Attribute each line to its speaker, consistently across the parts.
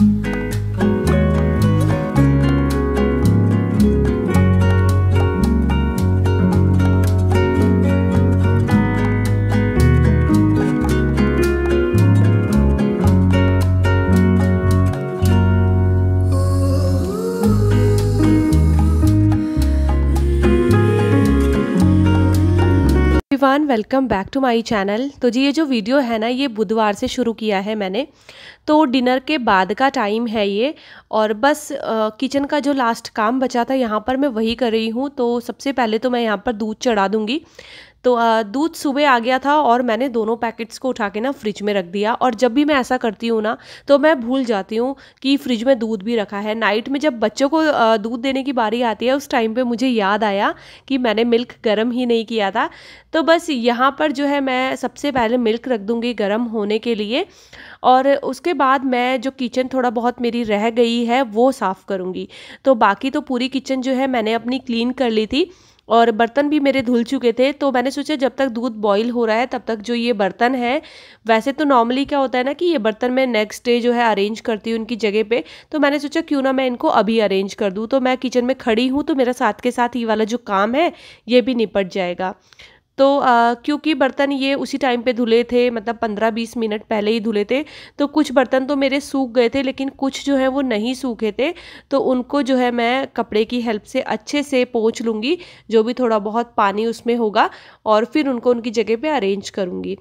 Speaker 1: Everyone, welcome back to my channel. तो जी ये जो वीडियो है ना, ये बुधवार से शुरू किया है मैंने। तो डिनर के बाद का टाइम है ये, और बस किचन का जो लास्ट काम बचा था यहाँ पर मैं वही कर रही हूँ। तो सबसे पहले तो मैं यहाँ पर दूध चढ़ा दूँगी। तो दूध सुबह आ गया था और मैंने दोनों पैकेट्स को उठा के ना फ्रिज में रख दिया। और जब भी मैं ऐसा करती हूँ ना, तो मैं भूल जाती हूँ कि फ्रिज में दूध भी रखा है। नाइट में जब बच्चों को दूध देने की बारी आती है, उस टाइम पे मुझे याद आया कि मैंने मिल्क गर्म ही नहीं किया था। तो बस यहाँ पर जो है मैं सबसे पहले मिल्क रख दूँगी गर्म होने के लिए, और उसके बाद मैं जो किचन थोड़ा बहुत मेरी रह गई है वो साफ़ करूँगी। तो बाकी तो पूरी किचन जो है मैंने अपनी क्लीन कर ली थी, और बर्तन भी मेरे धुल चुके थे। तो मैंने सोचा जब तक दूध बॉईल हो रहा है तब तक जो ये बर्तन है, वैसे तो नॉर्मली क्या होता है ना कि ये बर्तन मैं नेक्स्ट डे जो है अरेंज करती हूँ उनकी जगह पे। तो मैंने सोचा क्यों ना मैं इनको अभी अरेंज कर दूँ। तो मैं किचन में खड़ी हूँ तो मेरा साथ के साथ ये वाला जो काम है ये भी निपट जाएगा। तो क्योंकि बर्तन ये उसी टाइम पे धुले थे, मतलब 15-20 मिनट पहले ही धुले थे। तो कुछ बर्तन तो मेरे सूख गए थे, लेकिन कुछ जो है वो नहीं सूखे थे। तो उनको जो है मैं कपड़े की हेल्प से अच्छे से पोंछ लूँगी, जो भी थोड़ा बहुत पानी उसमें होगा, और फिर उनको उनकी जगह पे अरेंज करूँगी।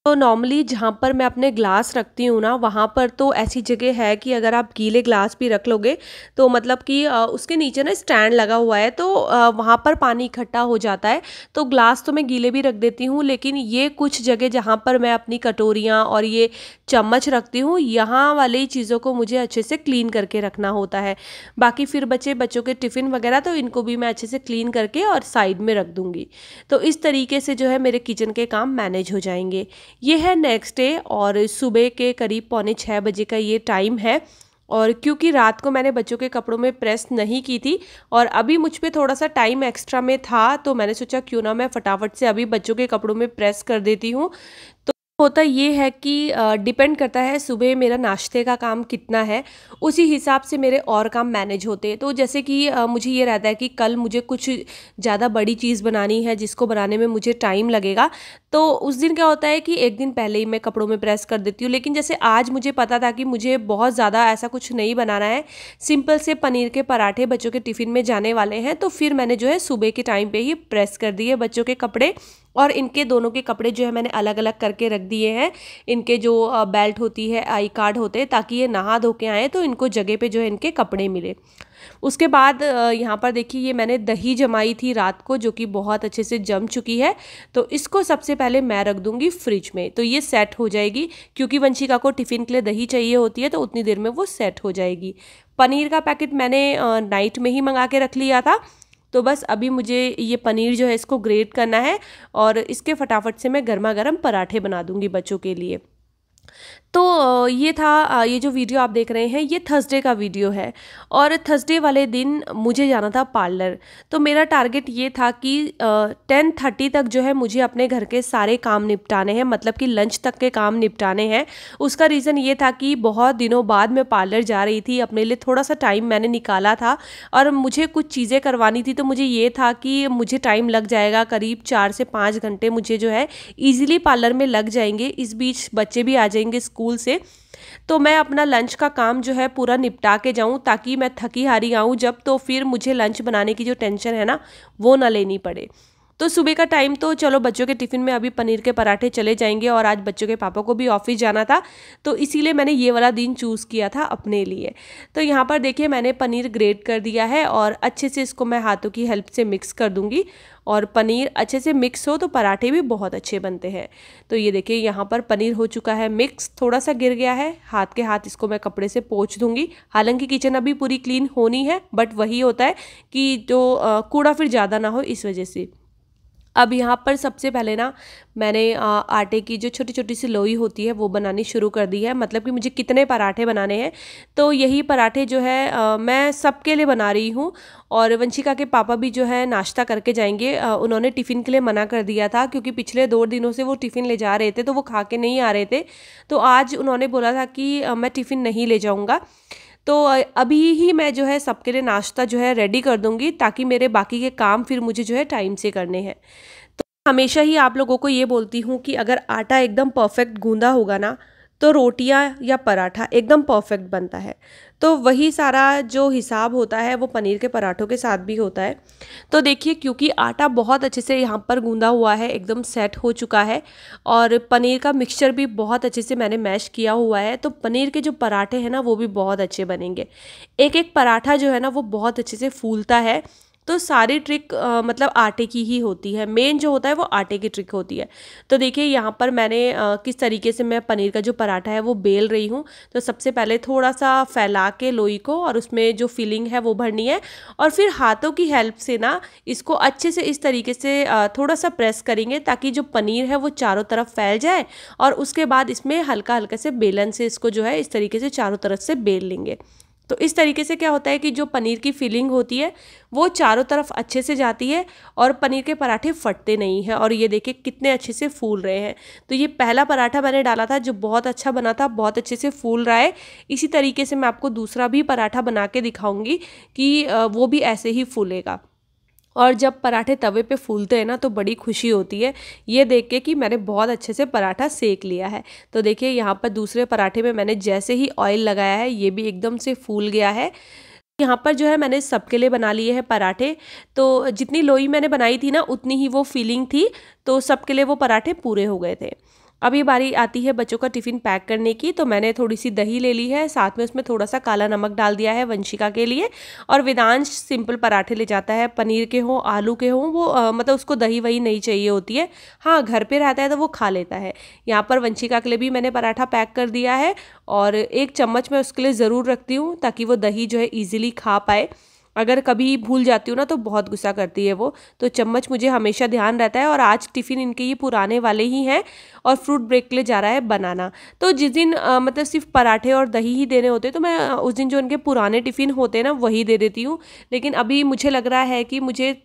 Speaker 1: तो नॉर्मली जहाँ पर मैं अपने ग्लास रखती हूँ ना, वहाँ पर तो ऐसी जगह है कि अगर आप गीले ग्लास भी रख लोगे तो मतलब कि उसके नीचे ना स्टैंड लगा हुआ है, तो वहाँ पर पानी इकट्ठा हो जाता है। तो ग्लास तो मैं गीले भी रख देती हूँ, लेकिन ये कुछ जगह जहाँ पर मैं अपनी कटोरियाँ और ये चम्मच रखती हूँ, यहाँ वाली चीज़ों को मुझे अच्छे से क्लीन करके रखना होता है। बाकी फिर बच्चों के टिफ़िन वगैरह तो इनको भी मैं अच्छे से क्लीन करके और साइड में रख दूँगी। तो इस तरीके से जो है मेरे किचन के काम मैनेज हो जाएंगे। ये है नेक्स्ट डे, और सुबह के करीब 5:45 बजे का ये टाइम है। और क्योंकि रात को मैंने बच्चों के कपड़ों में प्रेस नहीं की थी और अभी मुझ पे थोड़ा सा टाइम एक्स्ट्रा में था, तो मैंने सोचा क्यों ना मैं फटाफट से अभी बच्चों के कपड़ों में प्रेस कर देती हूँ। तो होता ये है कि डिपेंड करता है सुबह मेरा नाश्ते का काम कितना है, उसी हिसाब से मेरे और काम मैनेज होते हैं। तो जैसे कि मुझे ये रहता है कि कल मुझे कुछ ज़्यादा बड़ी चीज़ बनानी है जिसको बनाने में मुझे टाइम लगेगा, तो उस दिन क्या होता है कि एक दिन पहले ही मैं कपड़ों में प्रेस कर देती हूँ। लेकिन जैसे आज मुझे पता था कि मुझे बहुत ज़्यादा ऐसा कुछ नहीं बनाना है, सिंपल से पनीर के पराठे बच्चों के टिफ़िन में जाने वाले हैं, तो फिर मैंने जो है सुबह के टाइम पे ही प्रेस कर दिए बच्चों के कपड़े। और इनके दोनों के कपड़े जो है मैंने अलग अलग करके रख दिए हैं। इनके जो बेल्ट होती है, आई कार्ड होते हैं, ताकि ये नहा धो के आएँ तो इनको जगह पे जो है इनके कपड़े मिले। उसके बाद यहाँ पर देखिए ये मैंने दही जमाई थी रात को, जो कि बहुत अच्छे से जम चुकी है। तो इसको सबसे पहले मैं रख दूँगी फ्रिज में, तो ये सेट हो जाएगी। क्योंकि वंशिका को टिफ़िन के लिए दही चाहिए होती है, तो उतनी देर में वो सेट हो जाएगी। पनीर का पैकेट मैंने नाइट में ही मंगा के रख लिया था। तो बस अभी मुझे ये पनीर जो है इसको ग्रेट करना है, और इसके फटाफट से मैं गर्मा गर्म पराठे बना दूंगी बच्चों के लिए। तो ये था, ये जो वीडियो आप देख रहे हैं ये थर्सडे का वीडियो है, और थर्सडे वाले दिन मुझे जाना था पार्लर। तो मेरा टारगेट ये था कि 10:30 तक जो है मुझे अपने घर के सारे काम निपटाने हैं, मतलब कि लंच तक के काम निपटाने हैं। उसका रीज़न ये था कि बहुत दिनों बाद मैं पार्लर जा रही थी, अपने लिए थोड़ा सा टाइम मैंने निकाला था, और मुझे कुछ चीज़ें करवानी थी। तो मुझे ये था कि मुझे टाइम लग जाएगा, करीब 4 से 5 घंटे मुझे जो है ईजिली पार्लर में लग जाएंगे। इस बीच बच्चे भी आ जाएंगे स्कूल से, तो मैं अपना लंच का काम जो है पूरा निपटा के जाऊं, ताकि मैं थकी हारी आऊं जब, तो फिर मुझे लंच बनाने की जो टेंशन है ना वो ना लेनी पड़े। तो सुबह का टाइम तो चलो बच्चों के टिफ़िन में अभी पनीर के पराठे चले जाएंगे, और आज बच्चों के पापा को भी ऑफिस जाना था, तो इसीलिए मैंने ये वाला दिन चूज़ किया था अपने लिए। तो यहाँ पर देखिए मैंने पनीर ग्रेट कर दिया है, और अच्छे से इसको मैं हाथों की हेल्प से मिक्स कर दूँगी। और पनीर अच्छे से मिक्स हो तो पराठे भी बहुत अच्छे बनते हैं। तो ये देखिए यहाँ पर पनीर हो चुका है मिक्स, थोड़ा सा गिर गया है, हाथ के हाथ इसको मैं कपड़े से पोंछ दूँगी। हालांकि किचन अभी पूरी क्लीन होनी है, बट वही होता है कि जो कूड़ा फिर ज़्यादा ना हो, इस वजह से। अब यहाँ पर सबसे पहले ना मैंने आटे की जो छोटी छोटी सी लोई होती है वो बनानी शुरू कर दी है। मतलब कि मुझे कितने पराठे बनाने हैं, तो यही पराठे जो है मैं सबके लिए बना रही हूँ। और वंशिका के पापा भी जो है नाश्ता करके जाएंगे। उन्होंने टिफ़िन के लिए मना कर दिया था क्योंकि पिछले 2 दिनों से वो टिफ़िन ले जा रहे थे तो वो खा के नहीं आ रहे थे। तो आज उन्होंने बोला था कि मैं टिफ़िन नहीं ले जाऊँगा। तो अभी ही मैं जो है सबके लिए नाश्ता जो है रेडी कर दूँगी ताकि मेरे बाकी के काम फिर मुझे जो है टाइम से करने हैं। हमेशा ही आप लोगों को ये बोलती हूँ कि अगर आटा एकदम परफेक्ट गूंदा होगा ना तो रोटियां या पराठा एकदम परफेक्ट बनता है। तो वही सारा जो हिसाब होता है वो पनीर के पराठों के साथ भी होता है। तो देखिए, क्योंकि आटा बहुत अच्छे से यहाँ पर गूंदा हुआ है, एकदम सेट हो चुका है और पनीर का मिक्सचर भी बहुत अच्छे से मैंने मैश किया हुआ है, तो पनीर के जो पराठे हैं ना वो भी बहुत अच्छे बनेंगे। एक एक पराठा जो है ना वो बहुत अच्छे से फूलता है। तो सारी ट्रिक मतलब आटे की ही होती है, मेन जो होता है वो आटे की ट्रिक होती है। तो देखिए यहाँ पर मैंने किस तरीके से मैं पनीर का जो पराठा है वो बेल रही हूँ। तो सबसे पहले थोड़ा सा फैला के लोई को और उसमें जो फिलिंग है वो भरनी है और फिर हाथों की हेल्प से ना इसको अच्छे से इस तरीके से थोड़ा सा प्रेस करेंगे ताकि जो पनीर है वो चारों तरफ फैल जाए। और उसके बाद इसमें हल्का हल्का से बेलन से इसको जो है इस तरीके से चारों तरफ से बेल लेंगे। तो इस तरीके से क्या होता है कि जो पनीर की फिलिंग होती है वो चारों तरफ अच्छे से जाती है और पनीर के पराठे फटते नहीं हैं। और ये देखिए कितने अच्छे से फूल रहे हैं। तो ये पहला पराठा मैंने डाला था जो बहुत अच्छा बना था, बहुत अच्छे से फूल रहा है। इसी तरीके से मैं आपको दूसरा भी पराठा बना के दिखाऊंगी कि वो भी ऐसे ही फूलेगा। और जब पराठे तवे पे फूलते हैं ना तो बड़ी खुशी होती है ये देख के कि मैंने बहुत अच्छे से पराठा सेक लिया है। तो देखिए यहाँ पर दूसरे पराठे में मैंने जैसे ही ऑयल लगाया है ये भी एकदम से फूल गया है। यहाँ पर जो है मैंने सबके लिए बना लिए हैं पराठे। तो जितनी लोई मैंने बनाई थी ना उतनी ही वो फीलिंग थी, तो सबके लिए वो पराठे पूरे हो गए थे। अब ये बारी आती है बच्चों का टिफ़िन पैक करने की। तो मैंने थोड़ी सी दही ले ली है, साथ में उसमें थोड़ा सा काला नमक डाल दिया है वंशिका के लिए। और वेदांश सिंपल पराठे ले जाता है, पनीर के हों आलू के हों, वो मतलब उसको दही वही नहीं चाहिए होती है। हाँ, घर पे रहता है तो वो खा लेता है। यहाँ पर वंशिका के लिए भी मैंने पराठा पैक कर दिया है और 1 चम्मच मैं उसके लिए ज़रूर रखती हूँ ताकि वो दही जो है ईजिली खा पाए। अगर कभी भूल जाती हूँ ना तो बहुत गुस्सा करती है वो, तो चम्मच मुझे हमेशा ध्यान रहता है। और आज टिफ़िन इनके ये पुराने वाले ही हैं और फ्रूट ब्रेक के लिए जा रहा है बनाना। तो जिस दिन मतलब सिर्फ पराठे और दही ही देने होते तो मैं उस दिन जो इनके पुराने टिफ़िन होते हैं ना वही दे देती हूँ। लेकिन अभी मुझे लग रहा है कि मुझे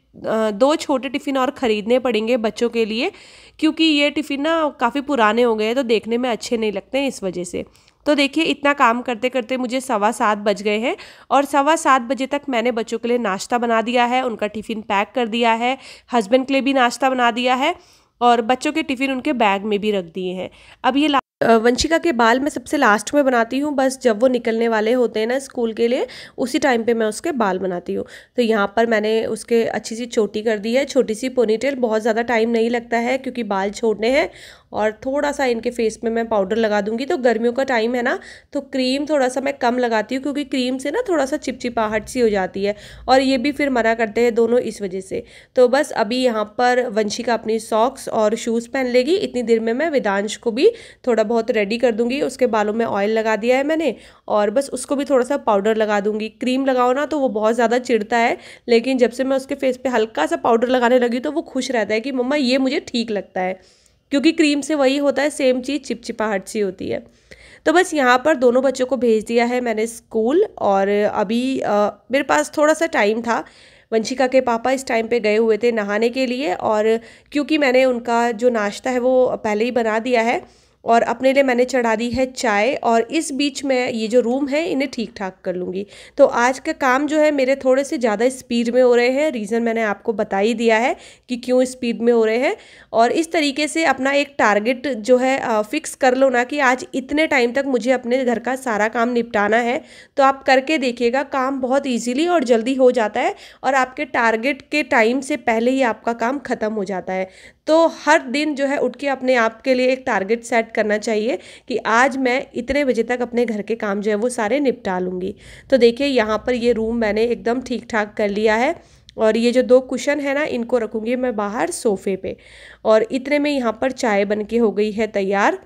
Speaker 1: 2 छोटे टिफ़िन और ख़रीदने पड़ेंगे बच्चों के लिए, क्योंकि ये टिफ़िन ना काफ़ी पुराने हो गए हैं तो देखने में अच्छे नहीं लगते हैं इस वजह से। तो देखिए इतना काम करते करते मुझे 7:15 बज गए हैं और 7:15 बजे तक मैंने बच्चों के लिए नाश्ता बना दिया है, उनका टिफ़िन पैक कर दिया है, हस्बैंड के लिए भी नाश्ता बना दिया है और बच्चों के टिफ़िन उनके बैग में भी रख दिए हैं। अब ये वंशिका के बाल मैं सबसे लास्ट में बनाती हूँ, बस जब वो निकलने वाले होते हैं ना स्कूल के लिए उसी टाइम पे मैं उसके बाल बनाती हूँ। तो यहाँ पर मैंने उसके अच्छी सी चोटी कर दी है, छोटी सी पोनीटेल, बहुत ज़्यादा टाइम नहीं लगता है क्योंकि बाल छोड़ने हैं। और थोड़ा सा इनके फेस में मैं पाउडर लगा दूंगी। तो गर्मियों का टाइम है ना तो क्रीम थोड़ा सा मैं कम लगाती हूँ क्योंकि क्रीम से ना थोड़ा सा चिपचिपाहट सी हो जाती है और ये भी फिर मना करते हैं दोनों इस वजह से। तो बस अभी यहाँ पर वंशिका अपनी सॉक्स और शूज़ पहन लेगी, इतनी देर में मैं वेदांश को भी थोड़ा बहुत रेडी कर दूंगी। उसके बालों में ऑयल लगा दिया है मैंने और बस उसको भी थोड़ा सा पाउडर लगा दूंगी। क्रीम लगाओ ना तो वो बहुत ज़्यादा चिढ़ता है, लेकिन जब से मैं उसके फेस पे हल्का सा पाउडर लगाने लगी तो वो खुश रहता है कि मम्मा ये मुझे ठीक लगता है, क्योंकि क्रीम से वही होता है सेम चीज़, चिपचिपाहट सी होती है। तो बस यहाँ पर दोनों बच्चों को भेज दिया है मैंने स्कूल और अभी मेरे पास थोड़ा सा टाइम था। वंशिका के पापा इस टाइम पे गए हुए थे नहाने के लिए और क्योंकि मैंने उनका जो नाश्ता है वो पहले ही बना दिया है और अपने लिए मैंने चढ़ा दी है चाय और इस बीच में ये जो रूम है इन्हें ठीक ठाक कर लूँगी। तो आज का काम जो है मेरे थोड़े से ज़्यादा स्पीड में हो रहे हैं, रीज़न मैंने आपको बता ही दिया है कि क्यों स्पीड में हो रहे हैं। और इस तरीके से अपना एक टारगेट जो है फिक्स कर लो ना कि आज इतने टाइम तक मुझे अपने घर का सारा काम निपटाना है, तो आप करके देखिएगा, काम बहुत ईजीली और जल्दी हो जाता है और आपके टारगेट के टाइम से पहले ही आपका काम ख़त्म हो जाता है। तो हर दिन जो है उठ के अपने आप के लिए एक टारगेट सेट करना चाहिए कि आज मैं इतने बजे तक अपने घर के काम जो है वो सारे निपटा लूँगी। तो देखिए यहाँ पर ये रूम मैंने एकदम ठीक ठाक कर लिया है और ये जो 2 कुशन है ना इनको रखूँगी मैं बाहर सोफ़े पे। और इतने में यहाँ पर चाय बन के हो गई है तैयार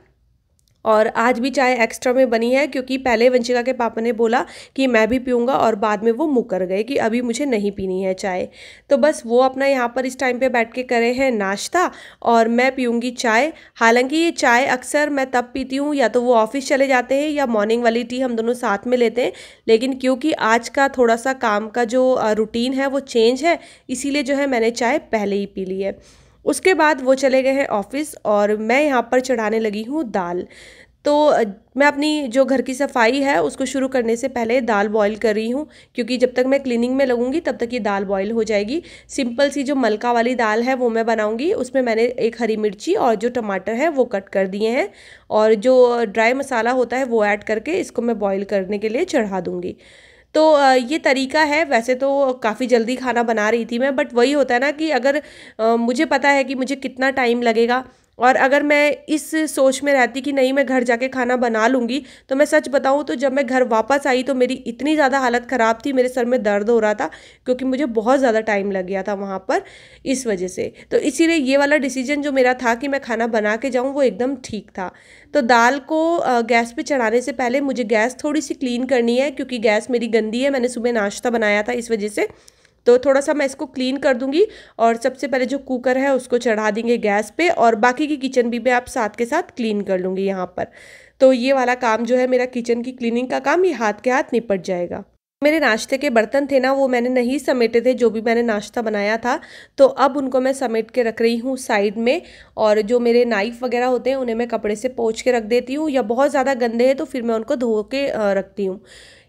Speaker 1: और आज भी चाय एक्स्ट्रा में बनी है क्योंकि पहले वंशिका के पापा ने बोला कि मैं भी पीऊँगा और बाद में वो मुकर गए कि अभी मुझे नहीं पीनी है चाय। तो बस वो अपना यहाँ पर इस टाइम पे बैठ के करे हैं नाश्ता और मैं पीऊँगी चाय। हालांकि ये चाय अक्सर मैं तब पीती हूँ या तो वो ऑफिस चले जाते हैं या मॉर्निंग वाली टी हम दोनों साथ में लेते हैं, लेकिन क्योंकि आज का थोड़ा सा काम का जो रूटीन है वो चेंज है, इसीलिए जो है मैंने चाय पहले ही पी ली है। उसके बाद वो चले गए हैं ऑफिस और मैं यहाँ पर चढ़ाने लगी हूँ दाल। तो मैं अपनी जो घर की सफाई है उसको शुरू करने से पहले दाल बॉईल कर रही हूँ, क्योंकि जब तक मैं क्लीनिंग में लगूंगी तब तक ये दाल बॉईल हो जाएगी। सिंपल सी जो मलका वाली दाल है वो मैं बनाऊंगी। उसमें मैंने एक हरी मिर्ची और जो टमाटर है वो कट कर दिए हैं और जो ड्राई मसाला होता है वो ऐड करके इसको मैं बॉईल करने के लिए चढ़ा दूँगी। तो ये तरीका है। वैसे तो काफ़ी जल्दी खाना बना रही थी मैं, बट वही होता है ना कि अगर मुझे पता है कि मुझे कितना टाइम लगेगा और अगर मैं इस सोच में रहती कि नहीं मैं घर जाके खाना बना लूँगी, तो मैं सच बताऊँ तो जब मैं घर वापस आई तो मेरी इतनी ज़्यादा हालत ख़राब थी, मेरे सर में दर्द हो रहा था क्योंकि मुझे बहुत ज़्यादा टाइम लग गया था वहाँ पर इस वजह से। तो इसीलिए ये वाला डिसीजन जो मेरा था कि मैं खाना बना के जाऊँ वो एकदम ठीक था। तो दाल को गैस पे चढ़ाने से पहले मुझे गैस थोड़ी सी क्लीन करनी है क्योंकि गैस मेरी गंदी है, मैंने सुबह नाश्ता बनाया था इस वजह से। तो थोड़ा सा मैं इसको क्लीन कर दूंगी और सबसे पहले जो कुकर है उसको चढ़ा देंगे गैस पे और बाकी की किचन भी मैं आप साथ के साथ क्लीन कर लूँगी यहाँ पर। तो ये वाला काम जो है मेरा किचन की क्लीनिंग का काम, ये हाथ के हाथ निपट जाएगा। मेरे नाश्ते के बर्तन थे ना वो मैंने नहीं समेटे थे, जो भी मैंने नाश्ता बनाया था, तो अब उनको मैं समेट के रख रही हूँ साइड में। और जो मेरे नाइफ़ वगैरह होते हैं उन्हें मैं कपड़े से पोंछ के रख देती हूँ, या बहुत ज़्यादा गंदे हैं तो फिर मैं उनको धो के रखती हूँ।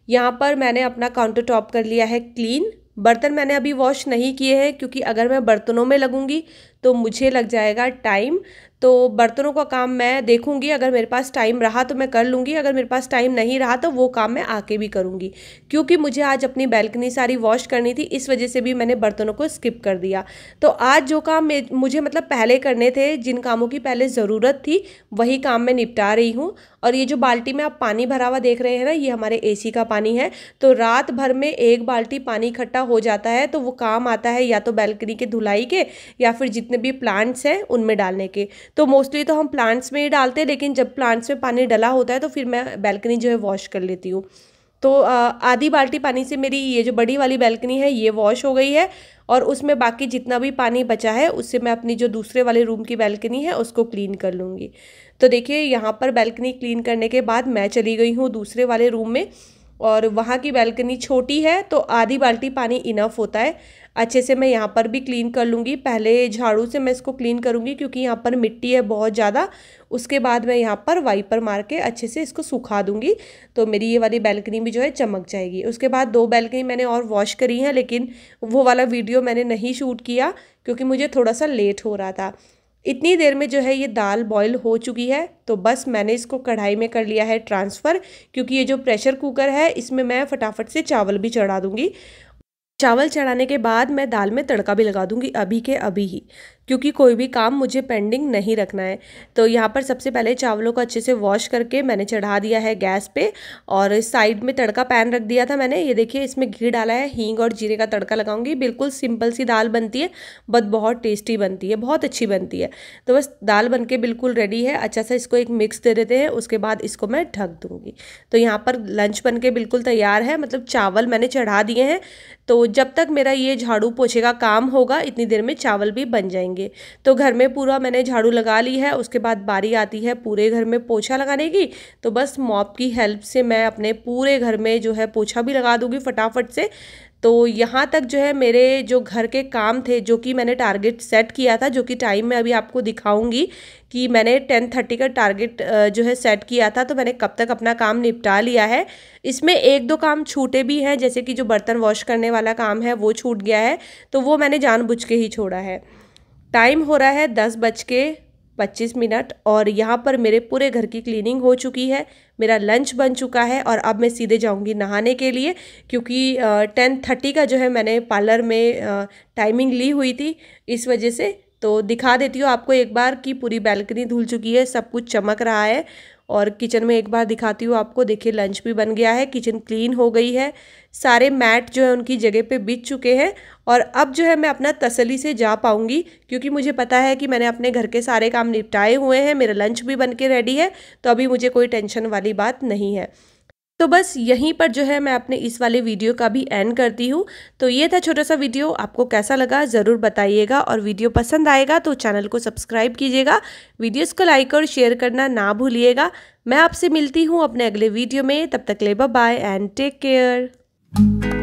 Speaker 1: यहाँ पर मैंने अपना काउंटर टॉप कर लिया है क्लीन। बर्तन मैंने अभी वॉश नहीं किए हैं क्योंकि अगर मैं बर्तनों में लगूंगी तो मुझे लग जाएगा टाइम। तो बर्तनों का काम मैं देखूंगी, अगर मेरे पास टाइम रहा तो मैं कर लूँगी, अगर मेरे पास टाइम नहीं रहा तो वो काम मैं आके भी करूँगी। क्योंकि मुझे आज अपनी बैल्कनी सारी वॉश करनी थी, इस वजह से भी मैंने बर्तनों को स्किप कर दिया। तो आज जो काम मुझे मतलब पहले करने थे, जिन कामों की पहले ज़रूरत थी वही काम मैं निपटा रही हूँ। और ये जो बाल्टी में आप पानी भरा हुआ देख रहे हैं ना, ये हमारे एसी का पानी है। तो रात भर में एक बाल्टी पानी इकट्ठा हो जाता है, तो वो काम आता है या तो बैल्कनी के धुलाई के या फिर जितने भी प्लांट्स हैं उनमें डालने के। तो मोस्टली तो हम प्लांट्स में ही डालते हैं, लेकिन जब प्लांट्स में पानी डला होता है तो फिर मैं बैल्कनी जो है वॉश कर लेती हूँ। तो आधी बाल्टी पानी से मेरी ये जो बड़ी वाली बैल्कनी है ये वॉश हो गई है, और उसमें बाकी जितना भी पानी बचा है उससे मैं अपनी जो दूसरे वाले रूम की बैल्कनी है उसको क्लीन कर लूँगी। तो देखिए यहाँ पर बैल्कनी क्लीन करने के बाद मैं चली गई हूँ दूसरे वाले रूम में, और वहाँ की बैल्कनी छोटी है तो आधी बाल्टी पानी इनफ होता है। अच्छे से मैं यहाँ पर भी क्लीन कर लूँगी। पहले झाड़ू से मैं इसको क्लीन करूँगी क्योंकि यहाँ पर मिट्टी है बहुत ज़्यादा। उसके बाद मैं यहाँ पर वाइपर मार के अच्छे से इसको सुखा दूँगी, तो मेरी ये वाली बैल्कनी भी जो है चमक जाएगी। उसके बाद 2 बैल्कनी मैंने और वॉश करी हैं, लेकिन वो वाला वीडियो मैंने नहीं शूट किया क्योंकि मुझे थोड़ा सा लेट हो रहा था। इतनी देर में जो है ये दाल बॉईल हो चुकी है, तो बस मैंने इसको कढ़ाई में कर लिया है ट्रांसफ़र, क्योंकि ये जो प्रेशर कुकर है इसमें मैं फटाफट से चावल भी चढ़ा दूँगी। चावल चढ़ाने के बाद मैं दाल में तड़का भी लगा दूंगी अभी के अभी ही, क्योंकि कोई भी काम मुझे पेंडिंग नहीं रखना है। तो यहाँ पर सबसे पहले चावलों को अच्छे से वॉश करके मैंने चढ़ा दिया है गैस पे, और साइड में तड़का पैन रख दिया था मैंने। ये देखिए इसमें घी डाला है, हींग और जीरे का तड़का लगाऊंगी। बिल्कुल सिंपल सी दाल बनती है, बट बहुत टेस्टी बनती है, बहुत अच्छी बनती है। तो बस दाल बन के बिल्कुल रेडी है। अच्छा सा इसको एक मिक्स दे देते हैं, उसके बाद इसको मैं ढक दूँगी। तो यहाँ पर लंच बन के बिल्कुल तैयार है, मतलब चावल मैंने चढ़ा दिए हैं। तो जब तक मेरा ये झाड़ू पोछे का काम होगा इतनी देर में चावल भी बन जाएंगे। तो घर में पूरा मैंने झाड़ू लगा ली है। उसके बाद बारी आती है पूरे घर में पोछा लगाने की। तो बस मॉप की हेल्प से मैं अपने पूरे घर में जो है पोछा भी लगा दूंगी फटाफट से। तो यहाँ तक जो है मेरे जो घर के काम थे, जो कि मैंने टारगेट सेट किया था, जो कि टाइम मैं अभी आपको दिखाऊंगी कि मैंने 10:30 का टारगेट जो है सेट किया था, तो मैंने कब तक अपना काम निपटा लिया है। इसमें 1-2 काम छूटे भी हैं, जैसे कि जो बर्तन वॉश करने वाला काम है वो छूट गया है, तो वो मैंने जानबूझ के ही छोड़ा है। टाइम हो रहा है 10:25 और यहाँ पर मेरे पूरे घर की क्लीनिंग हो चुकी है। मेरा लंच बन चुका है और अब मैं सीधे जाऊँगी नहाने के लिए, क्योंकि 10:30 का जो है मैंने पार्लर में टाइमिंग ली हुई थी, इस वजह से। तो दिखा देती हूँ आपको एक बार कि पूरी बैल्कनी धुल चुकी है, सब कुछ चमक रहा है। और किचन में एक बार दिखाती हूँ आपको। देखिए लंच भी बन गया है, किचन क्लीन हो गई है, सारे मैट जो है उनकी जगह पे बिछ चुके हैं। और अब जो है मैं अपना तसल्ली से जा पाऊँगी, क्योंकि मुझे पता है कि मैंने अपने घर के सारे काम निपटाए हुए हैं, मेरा लंच भी बन के रेडी है, तो अभी मुझे कोई टेंशन वाली बात नहीं है। तो बस यहीं पर जो है मैं अपने इस वाले वीडियो का भी एंड करती हूँ। तो ये था छोटा सा वीडियो, आपको कैसा लगा ज़रूर बताइएगा, और वीडियो पसंद आएगा तो चैनल को सब्सक्राइब कीजिएगा, वीडियोस को लाइक और शेयर करना ना भूलिएगा। मैं आपसे मिलती हूँ अपने अगले वीडियो में, तब तक ले bye bye and take care.